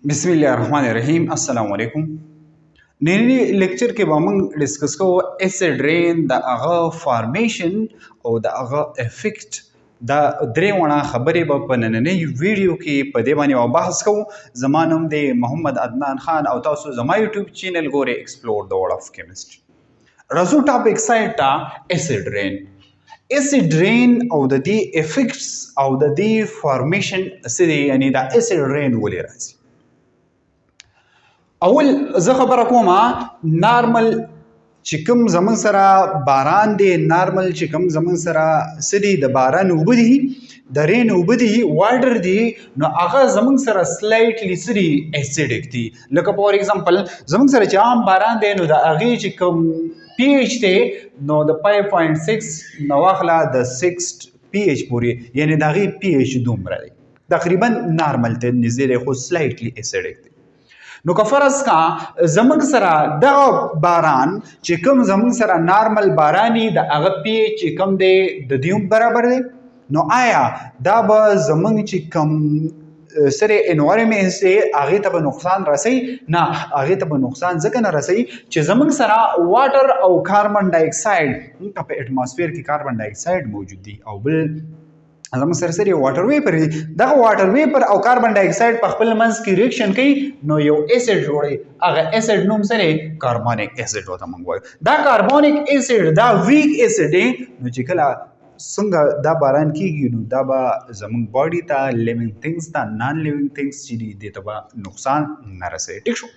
बिस्मिल्लाहिर्रहमानिर्रहीम अस्सलाम वालेकुम। नैनी लेक्चर के बामंग डिस्कस को एसिड रेन द अगा फॉर्मेशन और द अगा इफेक्ट द درې وړه خبرې به په نننۍ ویډیو کې په دې باندې بحث کوو. زما نوم دی محمد عدنان خان او تاسو زما یوټیوب چینل ګورئ ایکسپلور د ورلد اف کیمستري. راځو ټاپک سایډ ته اسید رین. اسید رین او د دې افیکټس او د دې فارمیشن څه دی، یعنی دا اسید رین ولې راځي. اول زه خبره کوم نارمل چې کوم زمون سره باران دی، نارمل چې کوم زمون سره سدي د باران اوبه دي، د رین اوبه دي، واټر دی، نو هغه زمون سره سلایټلی سدي اسیډیک دي. لکه فور ایگزامپل زمون سره چې عام باران دی نو د هغې چې کوم پی ایچ دی نو د 5.6 نو واخله د 6 پی ایچ پورې، یعنی د هغې پی ایچ دومره دی، تقریبا نارمل ته نږدې دی خو سلایټلی اسیډیک دی. نو که فرض کا زمونږ سره دغه باران چې کوم زمونږ سره نارمل باراني د هغه پی چې کوم دی د دې برابر دی، نو آیا دا به زمونږ چې کوم سره انوایرمنټ دی هغې ته به نقصان رسوي؟ نه، هغې ته به نقصان ځکه نه رسوي چې زمونږ سره واټر او کاربن ډای اکساید په اټماسفیر کې کاربن ډای اکساید موجود دي او بل زموږ سره سره واټر ویپر دي. دغه واټر ویپر او کاربن ډای اکساید په خپل منځ کې ریاکشن کوي نو یو اسید جوړي، هغه اسید نوم سره کاربونیک اسید وته موږ وایو. دا کاربونیک اسید دا ویک اسید دی، نو چې کله څنګه دا باران کیږي نو دا به زموږ باډي ته لیوینګ تھنګز ته نان لیوینګ تھنګز چې دي دې ته به نقصان نه رسوي. ټیک شو؟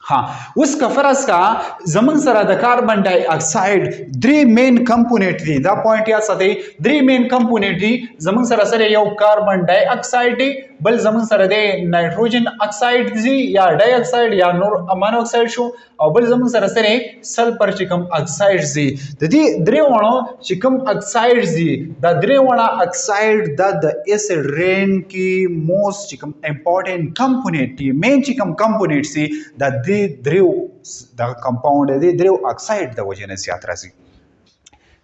ها، اوس که فرض کا زمون سره د کاربن ډای اکساید درې مین کمپونیټ دي، دا پوینټ یاد ساتئ، درې مین کمپونیټ دي. زمون سره یو کاربن ډای اکساید دی، بل زمون سره د نایټروجن اکساید دی یا ډای اکساید یا نور امانو اکساید شو، او بل زمون سره سلفر چې کوم اکساید دی. د دې درې وړو چې کوم اکساید دی، دا درې وړه اکساید د اسید رین کې موست چې کوم امپورټنت کمپونیټ دی، مین چې کوم کمپونیټ دی د دریو د کمپاوند دی دریو اکساید د وجې نه زیات راځي.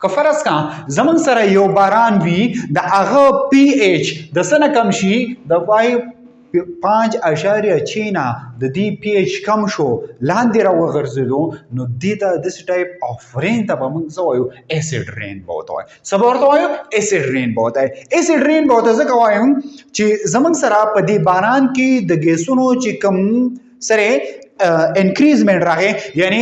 که فرض کا زمون سره یو باران وي د هغه پی ایچ د څه نه کم شي، د 5.6 نه د دې پی ایچ کم شو، لاندې راوغورځېدو، نو دې ته داسې ټایپ اف رین ته به موږ څه وایو؟ اسید رین به ورته وایو. څه به ورته وایو؟ اسید رین به ورته وایو. اسید رین به ورته ځکه وایو چې زموږ سره په دې باران کې د ګیسونو چې کوم سره انکریزمنٹ راغی، یعنی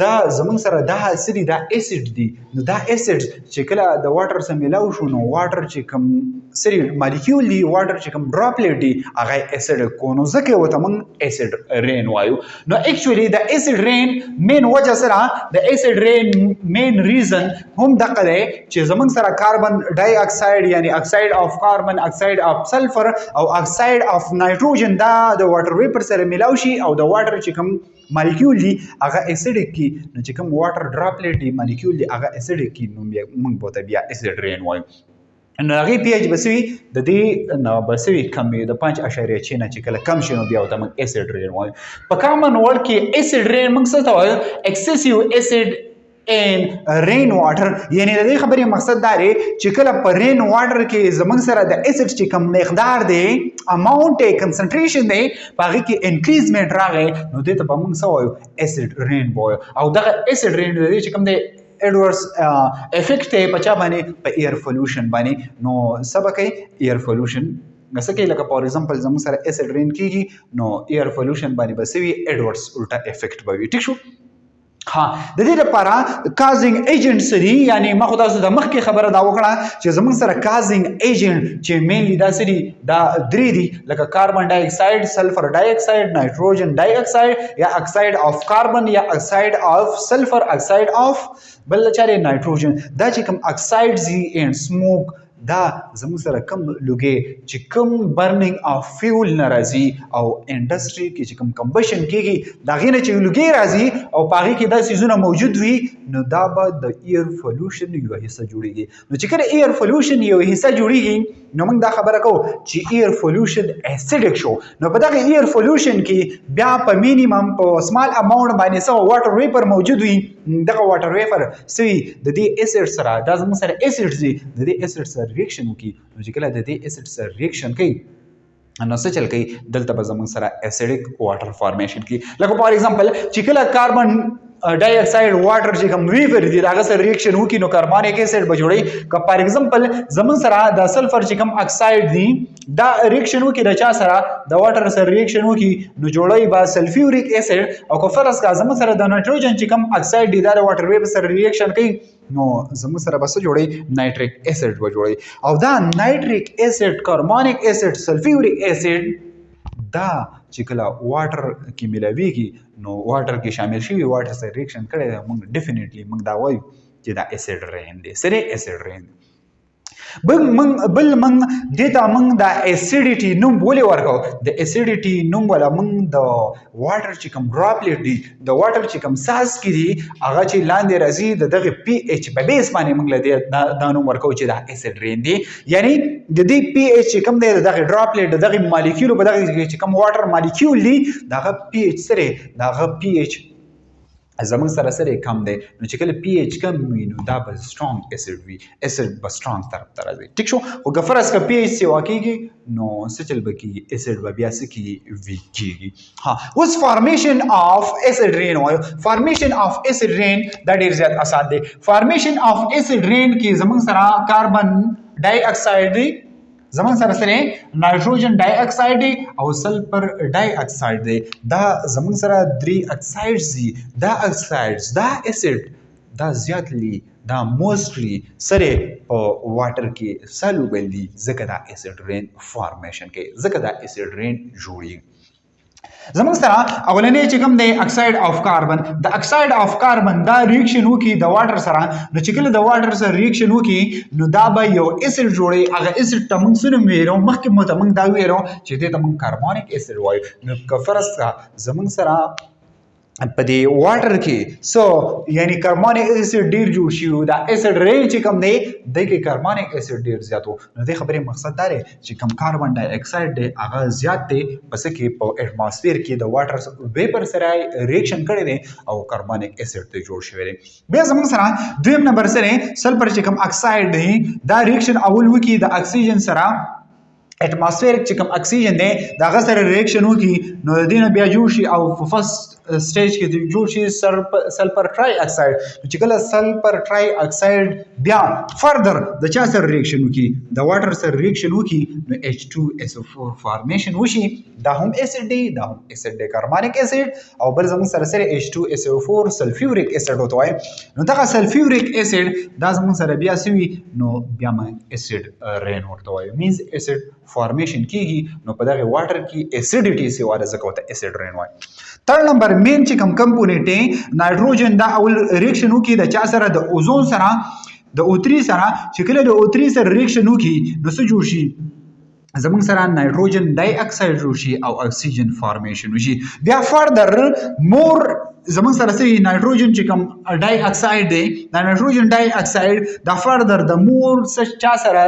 دا زمون سره دا سری دا اسید دی، نو دا اسید چې کله د واټر سره ملاو شو نو واټر چې کوم سری مالیکول دی، واټر چې کوم ډراپلیټ دی، هغه اسید کو، نو ځکه وته موږ اسید رین وایو. نو اکچولی د اسید رین مین وجه سره د اسید رین مین ریزن هم دغه دی چې زمون سره کاربن ډای اکساید یعنی اکساید اف کاربن، اکساید اف سلفر او اکساید اف نایټروجن دا د واټر ویپر سره ملاو شي او د واټر چې کوم مالیکول دی هغه اسیډیک کی، نو چې کوم واټر ډراپلیټ دی مالیکول دی هغه اسیډیک کی، نو موږ به بیا اسید رین وایو. نو هغې پی ایچ بسوي د دې نو بسوي کم وي، د 5.6 نه چې کله کم شي نو بیا ورته موږ اسید رین وایو. په کامن ورډ کې اسید رین موږ څه ته وایو؟ ایکسیسیو اسید ان رین واټر. یعنی د دې خبرې مقصد دا دی چې کله په رین واټر کې زموږ سره د اسید چې کوم مقدار دی، اماونټ دی، کنسنټریشن دی، په هغې کې انکریزمنټ راغی، نو دې ته به موږ څه وایو؟ اسید رین وایو. او دغه اسید رین د دې چې کوم دی ایډورس افیکټ دی په چا باندې؟ په ایر پولوشن باندې. نو څه به کوي؟ ایر پولوشن څه کوي؟ لکه فور ایگزامپل زموږ سره اسید رین کیږي نو ایر پولوشن باندې به څه وي؟ ایډورس الټا افیکټ به وي. ټیک شو؟ ها، د دې لپاره کازینګ ایجنټس دي، یعنی ما خو تاسو د مخکې خبره دا وکړه چې زموږ سره کازینګ ایجنټ چې مینلی دا څه دي؟ دا درې دي، لکه کاربن ډای اکساید، سلفر ډای اکساید، نایټروجن ډای اکساید یا اکساید اف کاربن یا اکساید اف سلفر، اکساید اف بل چاره نایټروجن. دا چې کوم اکساید دي اینڈ سموک، دا زموږ سره کم لوګي چې کم برننګ اف فیول نه راځي او انډستری کې چې کم کمبشن کیږي دا غینه چې لوګي راځي او پاغي کې دا سيزونه موجود وي، نو دا به د ایر پولوشن یو حصہ جوړیږي. نو چې کله ایر پولوشن یو حصہ جوړیږي نو موږ دا خبره کوو چې ایر پولوشن اسیډیک شو. نو په دغه ایر پولوشن کې بیا په مینیمم په سمال اماونټ باندې سو واټر ویپر موجود وي، دغه واټر ویپر سوي د دې اسید سره دا زموږ سره اسید دي، د دې اسید سره ریاکشن وکړي، نو چې کله د دې اسید سره ریاکشن کوي نو څه چل کوي دلته به زموږ سره اسیډیک واټر فارمیشن کی لکه فار ایگزامپل چې کله کاربن ډای اکساید واټر چې کوم ویفر دي هغه سره ریاکشن وکړي نو کاربونیک اسید به جوړي که فار ایگزامپل زموږ سره د سلفر چې کوم اکساید دي دا ریاکشن وکړي د چا سره د واټر سره ریاکشن وکړي نو جوړي با سلفیوریک اسید او که فرض کا زموږ سره د نایتروجن چې کوم اکساید دي دا واټر ویفر سره ریاکشن کوي نو زموږ سره بس جوړي نایتریک اسید به جوړي او دا نایتریک اسید کاربونیک اسید سلفیوریک اسید دا چې کله واټر کې ملاویږي نو واټر کې شامل شي واټر سره ریاکشن کړي موږ ډیفینیټلی موږ دا وایو چې دا اسید رین دی سره اسید رین بل من دیتا من دا اسیډیټي نوم ولې ورکو د اسیډیټي نوم ولا من د واټر چې کوم ډراپلیټ دی د واټر چې کوم ساس کې دي هغه چې لاندې راځي د دغه پی ایچ په بیس باندې موږ له دا نوم ورکو چې دا اسید رین دی یعنی د دې پی ایچ چې کوم دی دغه ډراپلیټ دغه مالیکول په دغه چې کوم واټر مالیکول دی دغه پی ایچ سره دغه پی ایچ زموږ سره کم دی نو چې کله پی ایچ کم وي نو دا به سترونګ اسید وي اسید به سترونګ طرف ته راځي ټیک شو خو که فرض که پی ایچ سیوا کېږي نو څه چل به کېږي اسید به بیا څه کېږي ویک کېږي ها اوس فارمیشن آف اسید رین وایو فارمیشن آف اسید رین دا ډېر زیات اسان دی فارمیشن آف اسید رین کې زموږ سره کاربن ډای اکساید دی زمون سره نایتروجن ډای اکساید دی او سلفر ډای اکساید دی دا زمون سره درې اکسایډز دي دا اکسایډز دا اسید دا زیاتلی دا موستلی سره په واټر کې سالوبل دي ځکه دا اسید رین فارمیشن کوي ځکه دا اسید رین جوړیږي زموږ سره اولنې چې کوم دی اکساید اف کاربن د اکساید اف کاربن دا ریاکشن وکي د واټر سره نو چې کله د واټر سره ریاکشن وکي نو دا به یو اسید جوړي هغه اسید ته موږ سره ویرو مخکې مو ته موږ دا ویرو چې دې ته موږ کاربونیک اسید وایو نو که فرض زموږ سره په دې واټر کې سو یعنی کاربونیک اسید ډیر جوړ شي دا اسید رین چې کوم دی د کې کاربونیک اسید ډیر زیاتو نو د خبرې مقصد دا دی چې کوم کاربن ډای اکساید دی هغه زیات دی پس کې په اټماسفیر کې د واټر ویپر سره ریاکشن کړي دي او کاربونیک اسید ته جوړ شوی دی بیا زموږ سره دویم نمبر سره سلفر چې کوم اکساید دی دا ریاکشن اول وکي د اکسیجن سره اټماسفیر چې کوم اکسیجن دی دا غ سره ریاکشن وکي نو د دې بیا جوړ شي او فرست سټیج کې جوړ شي سلفر ټرای اکساید چې کله سلفر ټرای اکساید بیا فردر د چا سره ریاکشن وکي د واټر سره ریاکشن وکي نو H2SO4 فارمیشن وشي دا هم اسید دی دا هم اسید دی کاربونیک اسید او بل زموږ سره H2SO4 سلفیوریک اسید وته وای نو دا سلفیوریک اسید دا زموږ سره بیا سوي نو بیا ما اسید رین ورته وای مینز اسید فارمیشن کیږي نو په دغه واټر کې اسیډیټي سی واده زکه وته اسید رین وای تر نمبر مین چې کوم کمپونیټ نایتروجن دا اول ریاکشن وکي د چا سره د اوزون سره د O3 سره چې کله د O3 سره ریاکشن وکي نو څه جوړ شي زموږ سره نایتروجن ډای اکساید جوړ شي او اکسیجن فارمیشن وشي بیا فردر مور زموږ سره سي نایتروجن چې کوم ډای اکساید دی دا نایتروجن ډای اکساید دا فردر د مور چا سره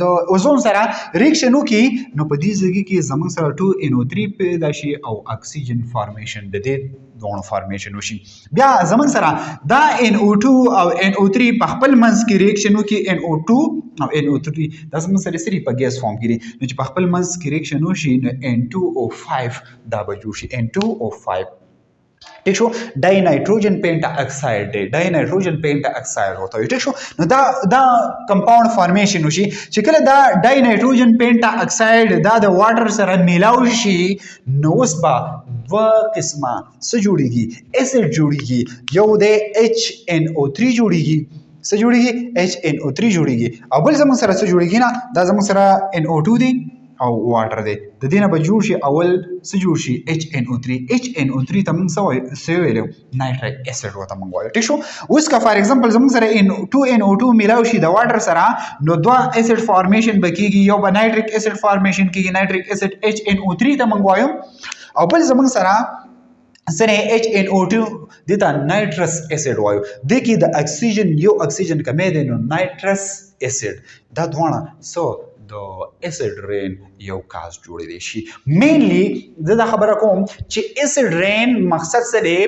د اوزون سره ریاکشن وکي نو په دې ځای کې زموږ سره 2NO3 پیدا شي او اکسیجن فارمیشن د دې دوه فارمیشن وشي بیا زموږ سره دا NO2 او NO3 په خپل منځ کې ریاکشن وکي NO2 او NO3 دا زموږ سره سری په ګیس فارم کې نو چې په خپل منځ کې ریاکشن وشي نو N2O5 دا به جوړ شي N2O5 ٹھیک شو ډای نایتروجن پینټا اکساید دی ډای نایتروجن پینټا اکساید وته وي ټیک شو نو دا کمپاوند فارمیشن وشي چې کله دا ډای نایتروجن پینټا اکساید دا د واټر سره میلاو شي نو اوس با دوه قسمه څه جوړیږي اسید جوړیږي یو د HNO3 جوړیږي څه جوړیږي HNO3 جوړیږي او بل زموږ سره څه جوړیږي نه دا زموږ سره NO2 دی او واټر دی د دې نه به جوړ شي اول څه جوړ شي HNO3 ته موږ څه ویلو نایتریک اسید ورته موږ وایو ټیک شو اوس که فار ایگزامپل زموږ سره 2NO2 میلاو شي د واټر سره نو دوه اسید فارمیشن به کېږي یو به نایتریک اسید فارمیشن کېږي نایتریک اسید HNO3 ته موږ وایو او بل زموږ سره HNO2 دیتا نایترس اسید وایو د کې د اکسیجن یو اکسیجن کمې دی نو نایترس اسید دا دواړه سو د اسید رین یو کاز جوړی دی شي مینلی زه دا خبره کوم چې اسید رین مقصد څه دی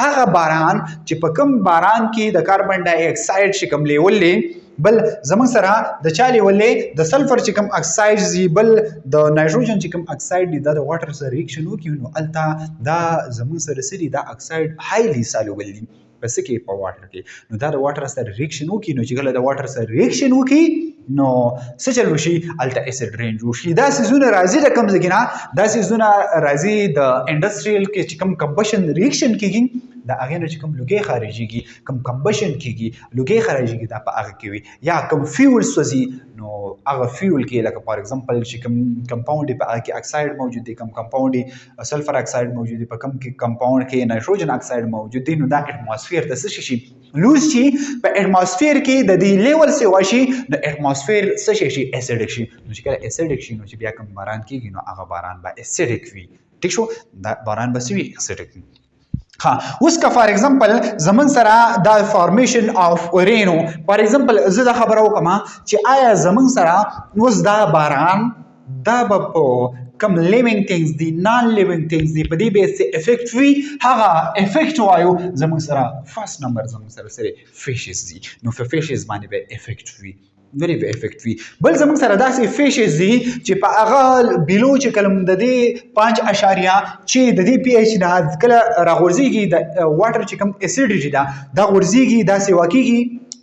هغه باران چې په کوم باران کې د کاربن ډای اکساید چې کوم لیول دی بل زمون سره د چالي ولې د سلفر چې کوم اکساید زی بل د نایټروجن چې کوم اکساید دی د واټر سره ریاکشن وکړي نو الته دا زمون سره سری دا اکساید هایلی سالوبل دي پس کې په واټر کې نو دا د واټر سره ریاکشن وکړي نو چې کله د واټر سره ریاکشن وکړي نو څه چل وشي الته اسید رین جوړ شي دا سيزونه راځي د کوم ځای نه دا سيزونه راځي د انډستریال کې چې کوم کمبشن ریاکشن کېږي دا هغه نه چې کوم لوګي خارجيږي کوم کمبشن کېږي لوګي خارجيږي دا په هغه کې وي یا کوم فیول سوځي نو هغه فیول کې لکه فار ایگزامپل چې کوم کمپاوند په هغه کې اکساید موجود دي کوم کمپاوند سلفر اکساید موجود دي په کوم کې کمپاوند کې نایټروجن اکساید موجود دي نو دا اټماسفیر ته څه شي لوز شي په اټماسفیر کې د دې لیول څخه واشي د اټماسفیر څه شي اسیډیک شي نو چې کله اسیډیک شي نو چې بیا کوم باران کېږي نو هغه باران به اسیډیک وي ټیک شو دا باران به وي اسیډیک وي ها اوس کا فار ایگزامپل زمون سره دا فارمیشن اف رینو فار ایگزامپل زه دا خبرو کوم چې آیا زمون سره اوس دا باران دا په کم لیوینګ ثینګز دي نان لیوینګ ثینګز دي په دې بیس افیکټ وی هغه افیکټ وایو زمون سره فرست نمبر زمون سره فیشز دي نو په فیشز باندې به افیکټ وی very افیکټ وي بل زموږ سره داسې فیشز دي چې په هغه بیلو چې کلم د دې 5 اشاریه چې د دې پی ایچ نه کله راغورځيږي د واټر چې کوم اسیډیټي دا غورځيږي دا سیوا کیږي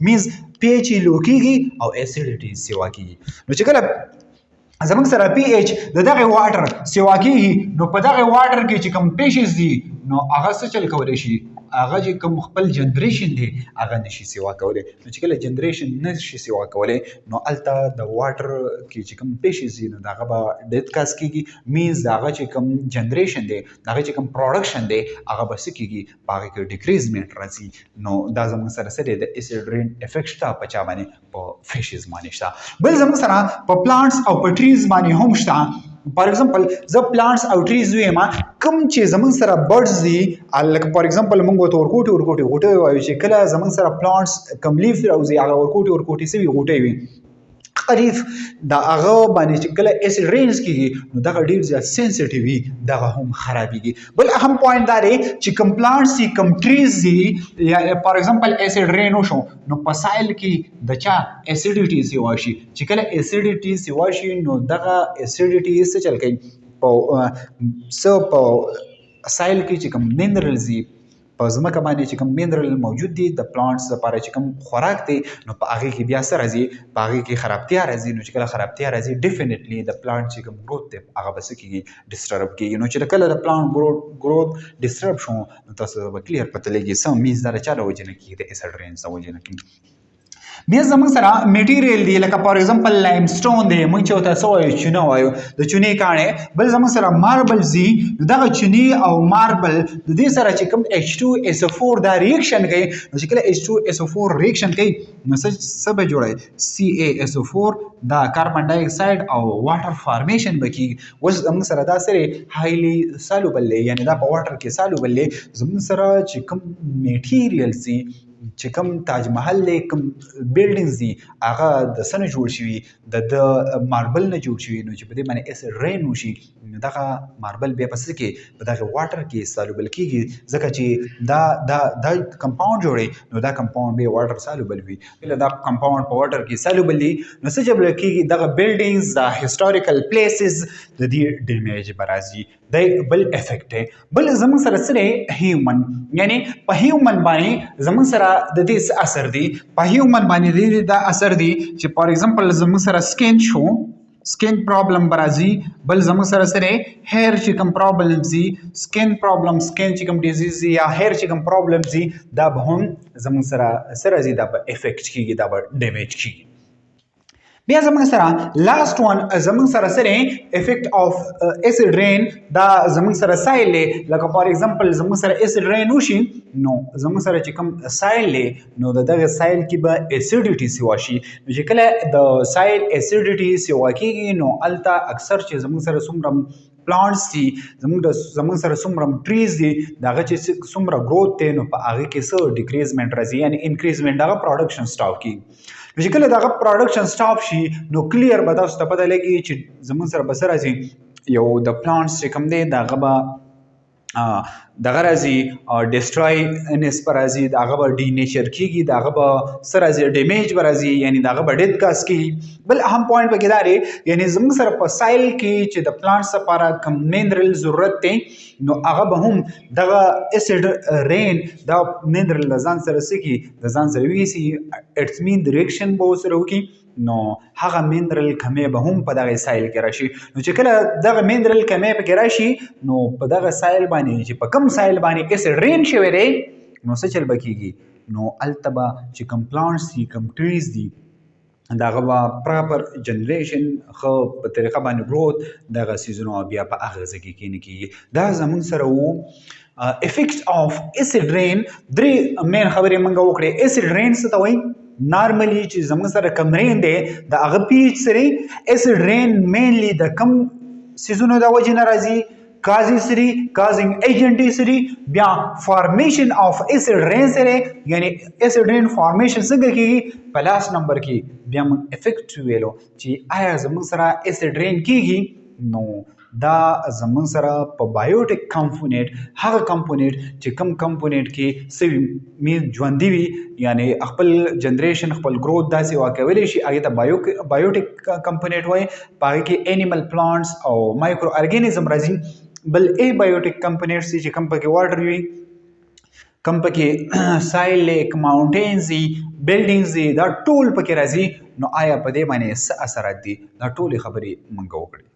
مینز پی ایچ لو کیږي او اسیډیټي سیوا کیږي نو چې کله زموږ سره پی ایچ دغه واټر سیوا کیږي نو په دغه واټر کې چې کوم فیشز دي نو هغه څه چل کولای شي هغه چې کوم خپل جنریشن دی هغه نشي سیوا کولای نو چې کله جنریشن نشي سیوا کولای نو الته د واټر کې چې کوم پیشز دي نو هغه به ډیت کاس کیږي مینز هغه چې کوم جنریشن دی هغه چې کوم پروډکشن دی هغه به سکیږي هغه کې ډیکریزمنت راځي نو دا زموږ سره سره د اسید رین افیکټ تا پچا باندې په فیشز باندې شته بل زموږ سره په پلانټس او په ټریز باندې هم شته فار ایگزامپل زه پلانټس او ټریز ویم کوم چې زمون سره برډز دي لکه فار ایگزامپل موږ ته ورکوټي وایو چې کله زمون سره پلانټس کم لیف راوځي هغه ورکوټي سوي غوټي وي قریب دا هغه باندې چې کله اسید رینز کیږي نو دا ډیر زیات سنسټیو وي دا هم خرابيږي بل اهم پوینټ دا دی چې کم پلانټس دي کم ټریز دي یا فار ایگزامپل اسید رین وشو نو پسایل کې د چا اسیډیټي سی واشي چې کله اسیډیټي سی واشي نو دغه اسیډیټي څه چل کوي په سو په سایل کې چې کوم مینرالز دي په ځمکه باندې چې کوم مینرال موجود دي د پلانټس لپاره چې کوم خوراک دی نو په هغه کې بیا سره راځي په هغه کې خرابتیا راځي نو چې کله خرابتیا راځي ډیفینیټلی د پلانټ چې کوم گروث دی هغه بس کېږي ډیسټرب کېږي نو چې کله د پلانټ گروث ډیسټرب شو نو تاسو به کلیر پته لګي سم میز دا چا راوځي نه کېږي د اسید رینز راوځي نه کېږي بیا زموږ سره میټیریل دی لکه فار ایگزامپل لایم سټون دی موږ چې تاسو وایو چونه وایو د چونی کانه بل زموږ سره ماربل زی دغه چونی او ماربل د دې سره چې کوم H2SO4 دا ریاکشن کوي نو چې کله H2SO4 ریاکشن کوي نو څه به جوړي CaSO4 دا کاربن ډای اکساید او واټر فارمیشن بکی وس زموږ سره دا سره هایلی سالوبل یعنی دا په واټر کې سالوبل زموږ سره چې کوم میټیریل سي چې کوم تاج محل له کوم بلډینګز دي هغه د سن جوړ شوی د ماربل نه جوړ شوی نو چې په دې باندې اسید رین وشي دغه ماربل بیا پس کې په دغه واټر کې سالوبل کیږي ځکه چې دا کمپاوند جوړي نو دا کمپاوند به واټر سالوبل وي کله دا کمپاوند په واټر کې سالوبل دي نو څه جوړ کیږي دغه بلډینګز دا هیستوریکل پلیسز د دې ډیمیج برازي د بل افیکټ بل زمون سره سره هیومن یعنی په هیومن باندې زمون سره د دې اثر دی په هیومن باندې دا اثر دی چې فار ایگزامپل زمون سره سکین شو سکین پرابلم برازي بل زموږ سره هیر چې کوم پرابلم زی سکین پرابلم سکین چې کوم ډیزیز یا هیر چې کوم پرابلم زی دا به هم زموږ سره زی دا به افیکټ کیږي دا به ډیمیج کیږي بیا زموږ سره لاست وان زموږ سره افیکټ اف اسید رین دا زموږ سره سایل لکه فار ایگزامپل زموږ سره اسید رین وشي نو زموږ سره چې کوم سایل نو دغه سایل کې به اسیډیټي سیوا شي نو چې کله د سایل اسیډیټي سیوا کیږي نو التا اکثر چې زموږ سره څومره پلانټس دي زموږ سره څومره ټریز دي دغه چې څومره گروث دی نو په هغه کې څه ډیکریزمنت راځي یعنی انکریزمنت دغه پروډکشن سټاپ کیږي نو چې کله دغه پروډکشن سټاپ شي نو کلیر به تاسو ته پته لګي چې زموږ سره به څه راځي یو د پلانټس چې کوم دی دغه به دغه راځي ډیسټروي انس پر راځي دغه به ډي نیچر کیږي دغه به سره راځي ډیمیج به راځي یعنی دغه به ډیت کاس کیږي بل اهم پوینټ پکې دا دی یعنی زموږ سره په سایل کې چې د پلانټس لپاره کم منرل ضرورت دی نو هغه به هم دغه اسید رین دا منرل د ځان سره سکی د ځان سره ویسي اټس مین ډایرکشن به سره وکي نو هغه منرل کمې به هم په دغه سایل کې راشي نو چې کله دغه منرل کمې په کې راشي نو په دغه سایل باندې چې په کم سایل باندې اسید رین شوی دی نو څه چل بکیږي نو التبا چې کم پلانټس دي کم ټریز دي دغه به پراپر جنریشن خو په طریقه باندې گروث دغه سیزونو بیا په هغه ځکه کې نه کیږي دا زمونږ سره وو افیکټ اف اسید رین درې مین خبرې مونږ وکړې اسید رین څه ته وایي نارملی چې زموږ سره کم رین دی د هغه پیچ سره اسید رین مینلی د کم سیزونو د وجې نه راځي کازي سری کازینګ ایجنټ سری بیا فارمیشن اف اسید رین سره یعنی اسید رین فارمیشن څنګه کیږي په لاس نمبر کې بیا موږ افیکټ ویلو چې آیا زموږ سره اسید رین کیږي نو دا زمون سره په بایوټیک کمپونیټ هغه کمپونیټ چې کم کمپونیټ کې سوي می ژوندۍ وي یعنی خپل جنریشن خپل گروث داسې واقعولی شي هغه ته بایوټیک کمپونیټ وایي په هغه کې انیمل پلانټس او مایکرو ارګانیزم راځي بل ای بایوټیک کمپونیټس چې کم پکې واټر وي کم پکې سایل لیک ماونټینز دي بلډینګز دي دا ټول پکې راځي نو آیا په دې باندې څه اثرات دي دا ټولې خبرې مونږ وکړې